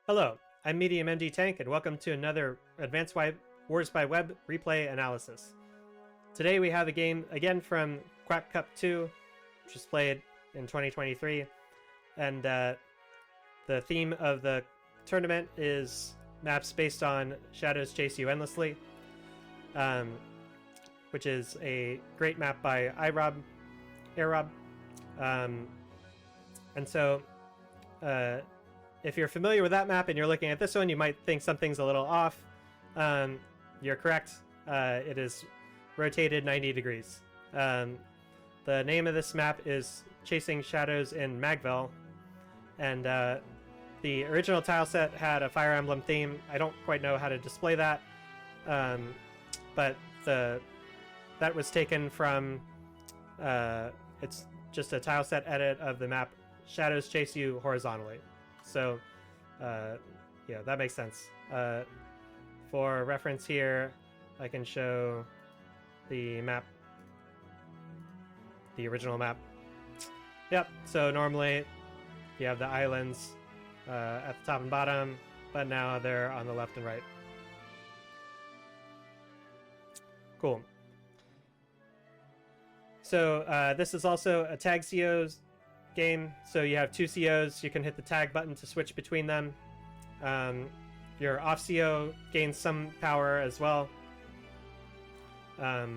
Hello, I'm Medium MD Tank, and welcome to another Advanced Wars by Web replay analysis. Today we have a game again from Quack Cup 2, which was played in 2023, and the theme of the tournament is maps based on Shadows Chase You Endlessly, which is a great map by Aerob. And so if you're familiar with that map and you're looking at this one, you might think something's a little off. You're correct. It is rotated 90 degrees. The name of this map is Chasing Shadows in Magville, and the original tile set had a Fire Emblem theme. I don't quite know how to display that, but that was taken from it's just a tile set edit of the map Shadows Chase You Horizontally. So, yeah, that makes sense. For reference here, I can show the map, the original map. Yep, so normally you have the islands at the top and bottom, but now they're on the left and right. Cool. So this is also a tag CO's game, so you have two COs. You can hit the tag button to switch between them. Your off CO gains some power as well. I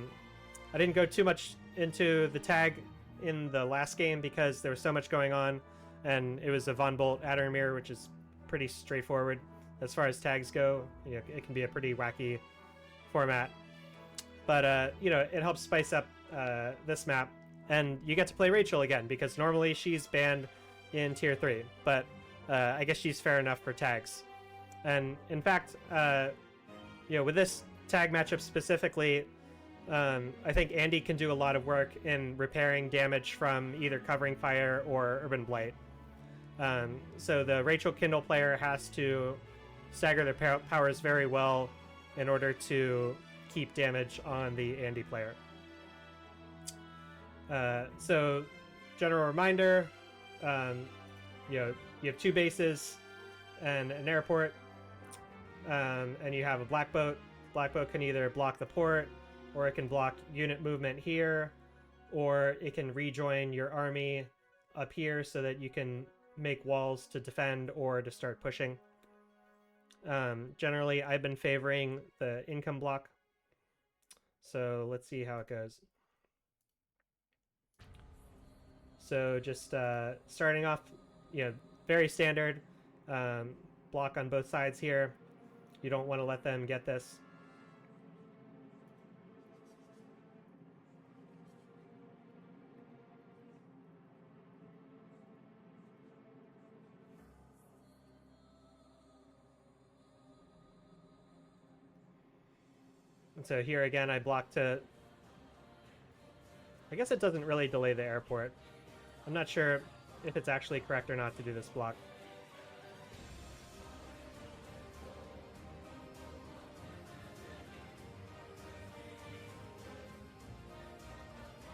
didn't go too much into the tag in the last game because there was so much going on, and it was a Von Bolt Addermere, which is pretty straightforward as far as tags go. You know, it can be a pretty wacky format, but you know, it helps spice up this map. And you get to play Rachel again, because normally she's banned in Tier 3, but I guess she's fair enough for tags. And in fact, you know, with this tag matchup specifically, I think Andy can do a lot of work in repairing damage from either Covering Fire or Urban Blight. So the Rachel Kindle player has to stagger their powers very well in order to keep damage on the Andy player. So, general reminder, you know, you have two bases and an airport, and you have a black boat. Black boat can either block the port, or it can block unit movement here, or it can rejoin your army up here so that you can make walls to defend or to start pushing. Generally, I've been favoring the income block. So let's see how it goes. So just starting off, you know, very standard block on both sides here. You don't want to let them get this. And so here again, I block to... I guess it doesn't really delay the airport. I'm not sure if it's actually correct or not to do this block.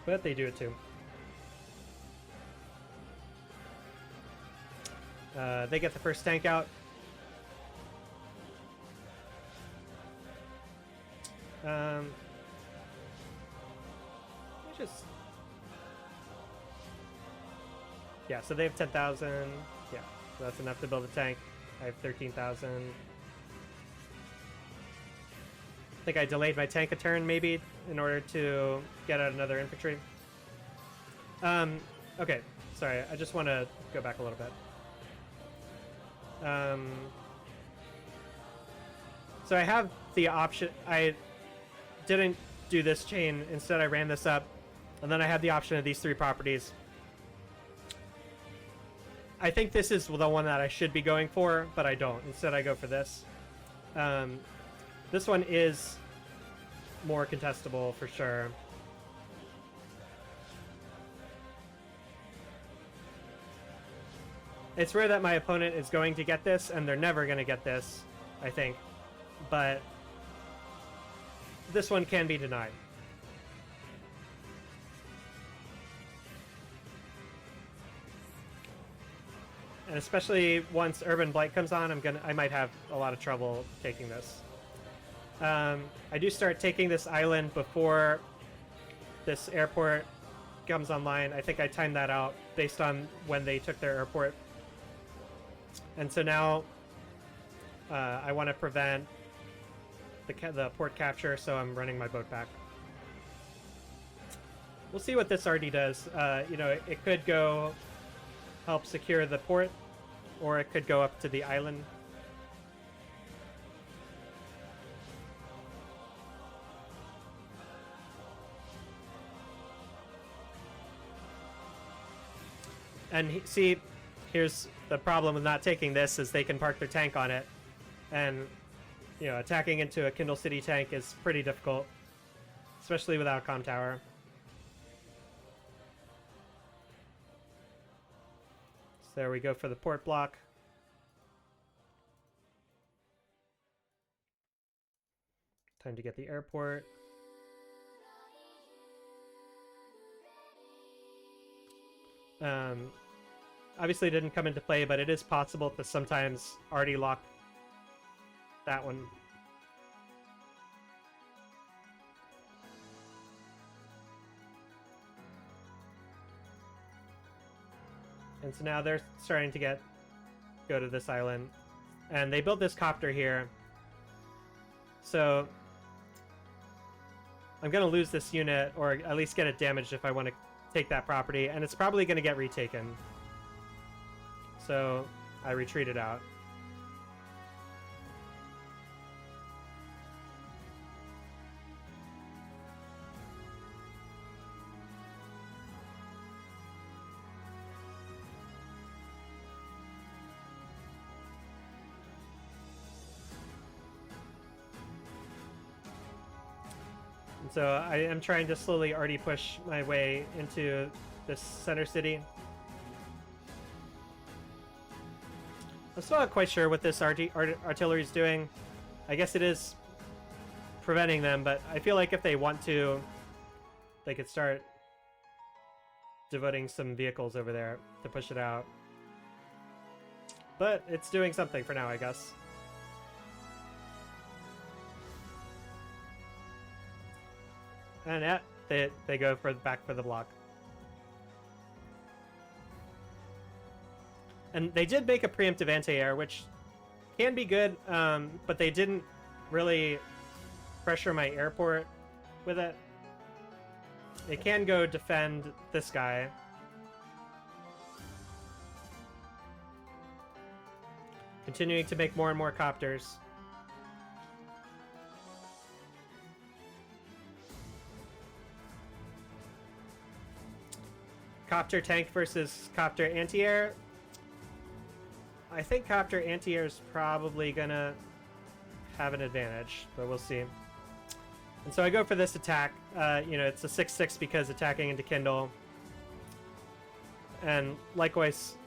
But they do it too. They get the first tank out. Yeah, so they have 10,000. Yeah, so that's enough to build a tank. I have 13,000. I think I delayed my tank a turn, maybe, in order to get out another infantry. Okay, sorry, I just want to go back a little bit. So I have the option... I didn't do this chain. Instead, I ran this up, and then I had the option of these three properties. I think this is the one that I should be going for, but I don't. Instead, I go for this. This one is more contestable for sure. It's rare that my opponent is going to get this, and they're never going to get this, I think. But this one can be denied. And especially once Urban Blight comes on, I might have a lot of trouble taking this. I do start taking this island before this airport comes online. I think I timed that out based on when they took their airport. And so now I want to prevent the port capture, so I'm running my boat back. We'll see what this RD does. You know, it could go help secure the port, or it could go up to the island. And see, here's the problem with not taking this, is they can park their tank on it. And, you know, attacking into a Kindle City tank is pretty difficult, especially without a comm tower. So there we go for the port block. Time to get the airport. Obviously it didn't come into play, but it is possible to sometimes already lock that one. And so now they're starting to go to this island. And they built this copter here. So I'm going to lose this unit, or at least get it damaged if I want to take that property. And it's probably going to get retaken. So I retreated out. And so I am trying to slowly already push my way into this center city. I'm still not quite sure what this artillery is doing. I guess it is preventing them, but I feel like if they want to, they could start devoting some vehicles over there to push it out. But it's doing something for now, I guess. And yeah, they go back for the block. And they did make a preemptive anti-air, which can be good, but they didn't really pressure my airport with it. They can go defend this guy. Continuing to make more and more copters. Copter tank versus copter anti-air. I think copter anti-air is probably gonna have an advantage, but we'll see. And so I go for this attack. You know, it's a 6/6 because attacking into Kindle. And likewise,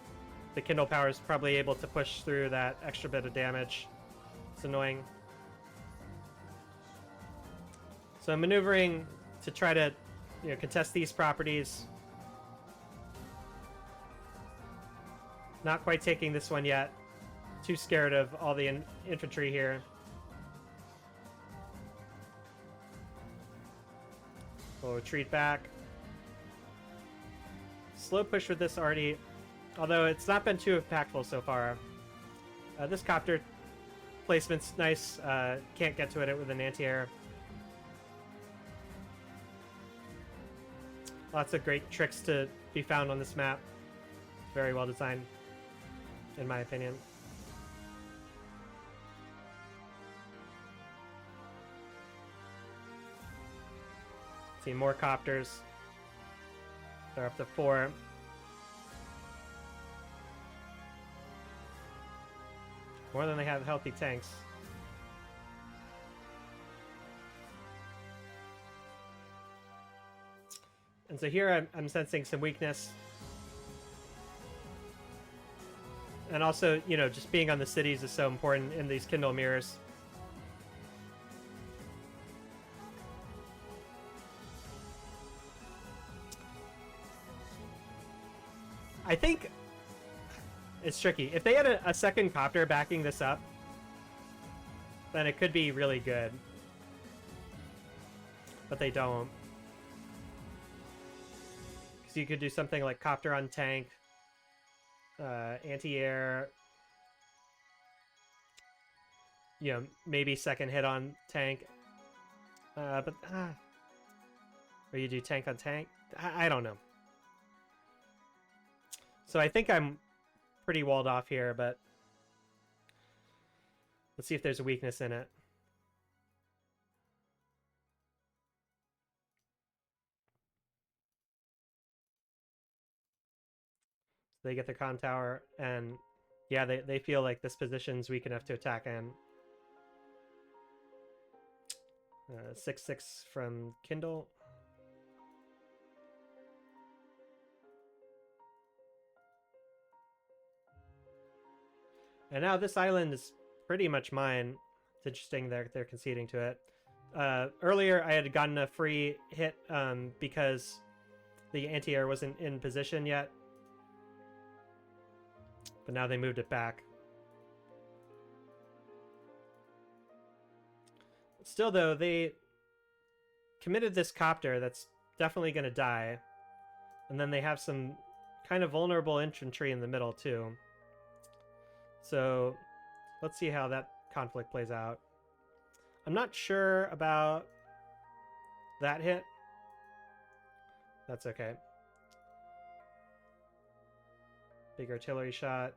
the Kindle power is probably able to push through that extra bit of damage. It's annoying. So I'm maneuvering to try to, you know, contest these properties. Not quite taking this one yet. Too scared of all the infantry here. We'll retreat back. Slow push with this already, although it's not been too impactful so far. This copter placement's nice. Can't get to it with an anti-air. Lots of great tricks to be found on this map. Very well designed, in my opinion. See more copters. They're up to 4. More than they have healthy tanks. And so here I'm sensing some weakness. And also, you know, just being on the cities is so important in these Kindle mirrors. I think It's tricky. If they had a second copter backing this up, then it could be really good. But they don't. Because you could do something like copter on tank, anti-air, you know, maybe second hit on tank. Or you do tank on tank? I don't know. So I think I'm pretty walled off here, but let's see if there's a weakness in it. So they get the con tower, and yeah, they feel like this position's weak enough to attack in. 6/6 from Kindle. And now this island is pretty much mine. It's interesting they're conceding to it. Earlier I had gotten a free hit because the anti-air wasn't in position yet. But now they moved it back. Still though, they committed this copter that's definitely going to die. And then they have some kind of vulnerable infantry in the middle too. So let's see how that conflict plays out. I'm not sure about that hit. That's okay. Big artillery shot.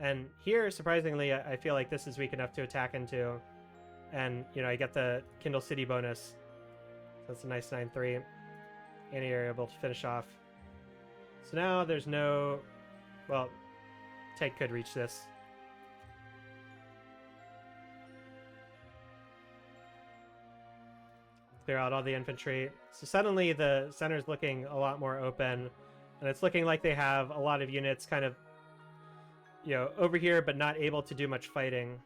And here, surprisingly, I feel like this is weak enough to attack into. And, you know, I get the Kindle City bonus. So that's a nice 9-3. And you're able to finish off. So now there's no... Well, tank could reach this. Clear out all the infantry. So suddenly the center's looking a lot more open. And it's looking like they have a lot of units kind of, you know, over here, but not able to do much fighting.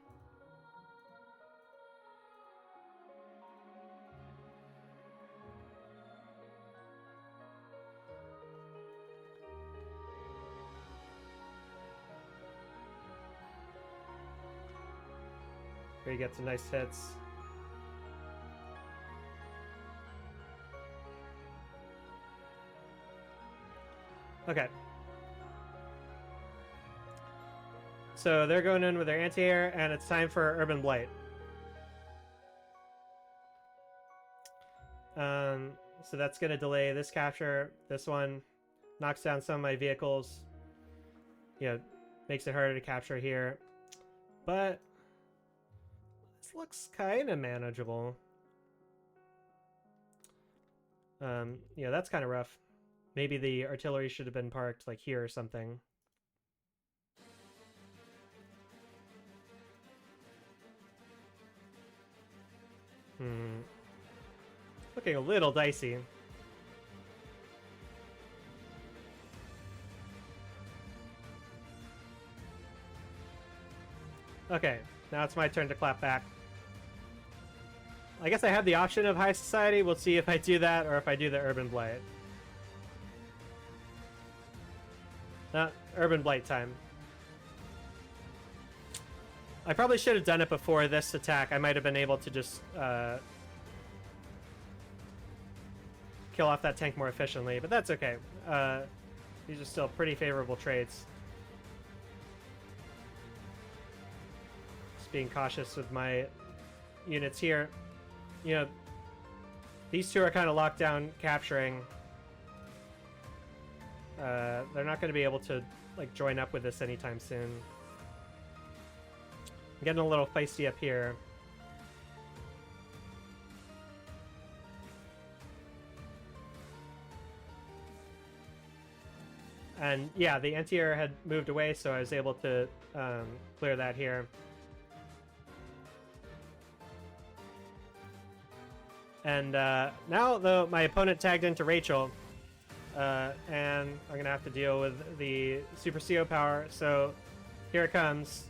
Here you get some nice hits. Okay. So they're going in with their anti-air, and it's time for Urban Blight. So that's going to delay this capture. This one knocks down some of my vehicles. You know, makes it harder to capture here. But this looks kind of manageable. Yeah, that's kind of rough. Maybe the artillery should have been parked like here or something. Looking a little dicey. Okay, now it's my turn to clap back. I guess I have the option of High Society. We'll see if I do that or if I do the Urban Blight. Urban Blight time. I probably should have done it before this attack. I might have been able to just kill off that tank more efficiently, but that's okay. These are still pretty favorable trades. Just being cautious with my units here. You know, these two are kind of locked down capturing. They're not going to be able to like join up with this anytime soon. I'm getting a little feisty up here. And yeah, the anti-air had moved away, so I was able to clear that here. And now, though, my opponent tagged into Rachel. And I'm gonna have to deal with the Super CO power, so here it comes.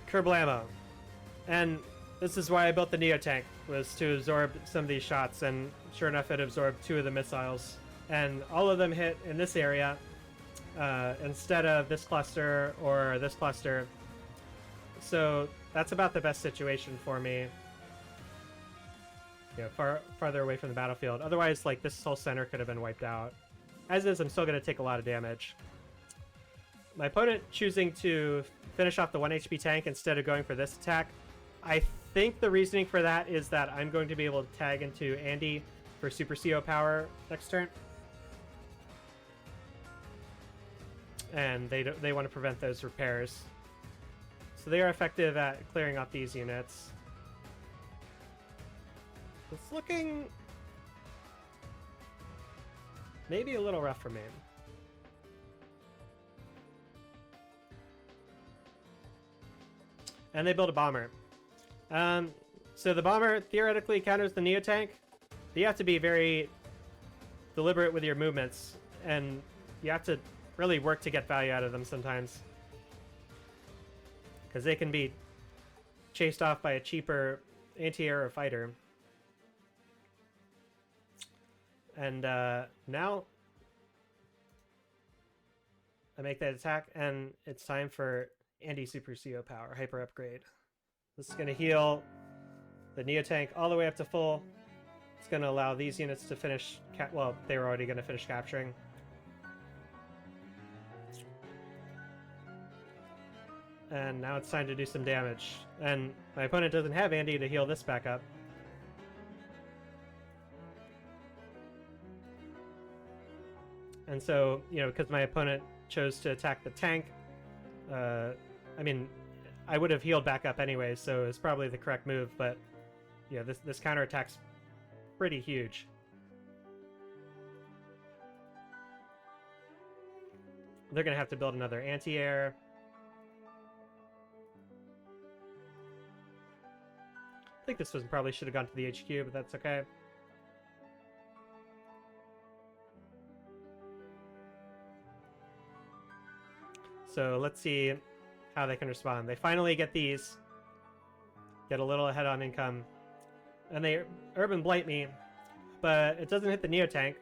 Kerblamo. And this is why I built the Neo tank, was to absorb some of these shots, and sure enough it absorbed 2 of the missiles. And all of them hit in this area, instead of this cluster or this cluster. So that's about the best situation for me. Yeah, farther away from the battlefield. Otherwise, like, this whole center could have been wiped out. As is, I'm still going to take a lot of damage. My opponent choosing to finish off the 1 HP tank instead of going for this attack. I think the reasoning for that is that I'm going to be able to tag into Andy for Super CO power next turn. And they want to prevent those repairs. So they are effective at clearing out these units. It's looking maybe a little rough for me. And they build a bomber. So the bomber theoretically counters the Neotank, but you have to be very deliberate with your movements, and you have to really work to get value out of them sometimes. Because they can be chased off by a cheaper anti-air fighter. And now I make that attack, and it's time for Andy Super CO power, hyper upgrade. This is going to heal the Neotank all the way up to full. It's going to allow these units to finish, well, they were already going to finish capturing. And now it's time to do some damage. And my opponent doesn't have Andy to heal this back up. And so, you know, because my opponent chose to attack the tank, I mean, I would have healed back up anyway, so it's probably the correct move, but yeah, this counterattack's pretty huge. They're going to have to build another anti-air. I think this one probably should have gone to the HQ, but that's okay. So let's see how they can respond. They finally get these. Get a little ahead on income. And they Urban Blight me, but it doesn't hit the Neotank.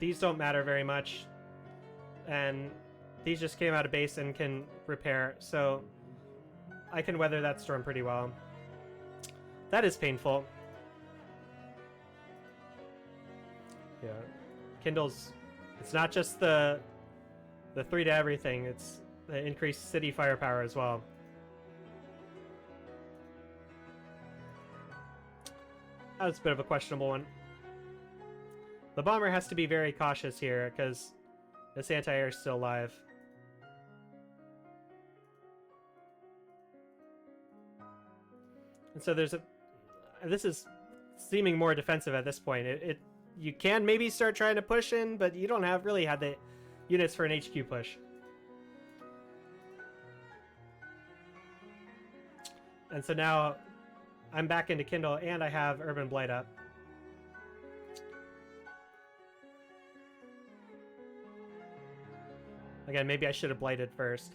These don't matter very much. And these just came out of base and can repair, so I can weather that storm pretty well. That is painful. Yeah. Kindle's... It's not just the 3 to everything, it's the increased city firepower as well. That was a bit of a questionable one. The bomber has to be very cautious here, because this anti-air is still alive. And so there's a... This is seeming more defensive at this point. You can maybe start trying to push in, but you don't really have the units for an HQ push. And so now I'm back into Kindle, and I have Urban Blight up. Again, maybe I should have blighted first.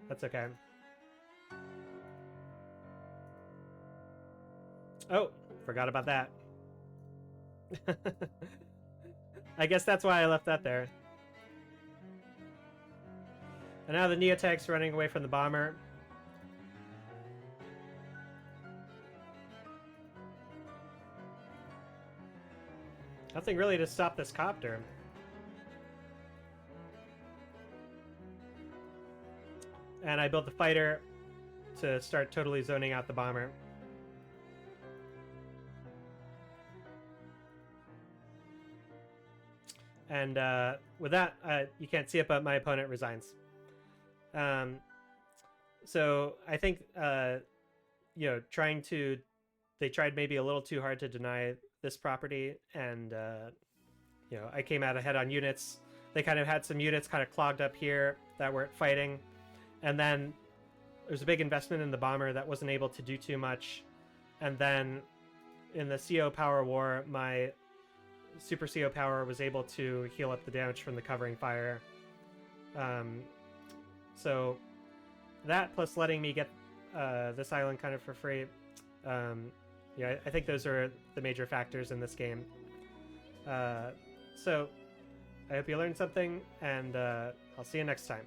That's okay. Oh, forgot about that. I guess that's why I left that there. And now the Neotank's running away from the bomber. Nothing really to stop this copter. And I built the fighter to start totally zoning out the bomber. And with that, you can't see it, but my opponent resigns. So I think, you know, they tried maybe a little too hard to deny this property, and, you know, I came out ahead on units. They kind of had some units kind of clogged up here that weren't fighting. And then there's a big investment in the bomber that wasn't able to do too much. And then in the CO power war, my Super CO power was able to heal up the damage from the covering fire. So that, plus letting me get this island kind of for free. Yeah, I think those are the major factors in this game. So I hope you learned something, and I'll see you next time.